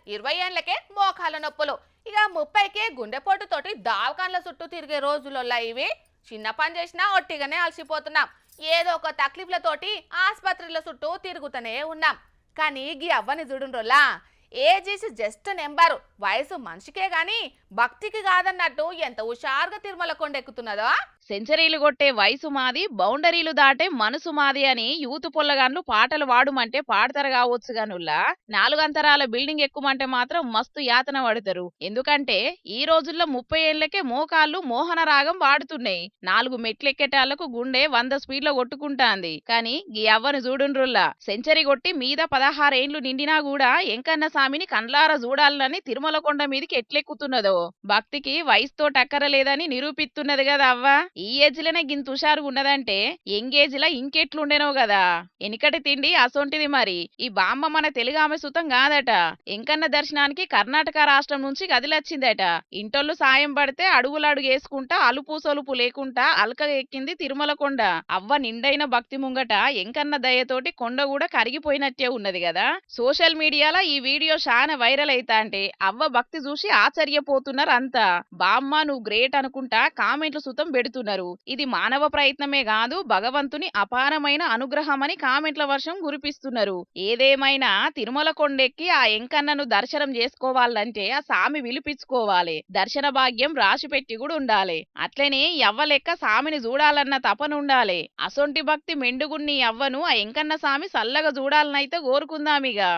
20 ఏళ్లకే మోకాళ్ళ నొప్పులు, ఇక 30కే గుండెపోటుతోటి దావకాన్ల చుట్టూ తిరిగే రోజులలో ఇవి. చిన్న పని చేసినా ఒట్టిగానే అలసిపోతున్నాం. ఏదో ఒక తక్లీఫ్లతోటి ఆసుపత్రుల చుట్టూ తిరుగుతూనే ఉన్నాం. కానీ గీ అవ్వని చూడుండ్రోలా, ఏజ్ ఇస్ జస్ట్ నెంబర్, వయసు మనిషికే గాని భక్తికి కాదన్నట్టు ఎంత హుషారుగా తిరుమల కొండెక్కుతున్నదో. సెంచరీలు కొట్టే వయసు మాది, బౌండరీలు దాటే మనసు మాది అని యూత్ పొల్లగాన్లు పాటలు పాడుమంటే పాడతారు కావచ్చు గానుల్లా, నాలుగంతరాల బిల్డింగ్ ఎక్కుమంటే మాత్రం మస్తు యాతన పడతారు. ఎందుకంటే ఈ రోజుల్లో 30 ఏళ్లకే మోకాళ్ళు మోహన రాగం పాడుతున్నాయి. 4 మెట్లెక్కేటాళ్లకు గుండె 100 స్పీడ్లో కొట్టుకుంటాంది. కానీ గీ అవ్వను చూడుండ్రుల్లా, సెంచరీ కొట్టి మీద 16 ఏండ్లు నిండినా కూడా ఎంకన్న సామిని కండ్లారా చూడాలని తిరుమల కొండ మీదికి ఎట్లెక్కుతున్నదో. భక్తికి వయసుతో టక్కరలేదని నిరూపిస్తున్నది కదా అవ్వ. ఈ ఏజ్ లోనే గింత హుషారుగా ఉన్నదంటే యంగేజ్ లా ఇంకెట్లుండేనో కదా. ఎనికటి తిండి అసొంటిది మరి. ఈ బామ్మ మన తెలుగు ఆమె సుతం కాదట. ఎంకన్న దర్శనానికి కర్ణాటక రాష్ట్రం నుంచి కదిలొచ్చిందట. ఇంటోళ్ళు సాయం పడితే అడుగులడుగు వేసుకుంటా అలుపు సొలుపు లేకుండా అల్కగా ఎక్కింది తిరుమల కొండ. అవ్వ నిండైన భక్తి ముంగట ఎంకన్న దయతోటి కొండ కూడా కరిగిపోయినట్టే ఉన్నది కదా. సోషల్ మీడియాలో ఈ వీడియో చాలా వైరల్ అయితా అంటే అవ్వ భక్తి చూసి ఆశ్చర్యపోతున్నారు అంతా. బామ్మ నువ్వు గ్రేట్ అనుకుంటా కామెంట్లు సుతం పెడుతున్నారు. ఇది మానవ ప్రయత్నమే కాదు, భగవంతుని అపారమైన అనుగ్రహమని కామెంట్ల వర్షం కురిపిస్తున్నారు. ఏదేమైనా తిరుమల కొండెక్కి ఆ ఎంకన్నను దర్శనం చేసుకోవాలంటే ఆ సామి విలిపించుకోవాలి. దర్శన భాగ్యం రాసిపెట్టి కూడా ఉండాలి. అట్లనే ఎవ్వ లెక్క సామిని చూడాలన్న తపన ఉండాలి. అసొంటి భక్తి మెండుగున్ని అవ్వను ఆ ఎంకన్న సామి సల్లగా చూడాలనైతే కోరుకుందామిగా.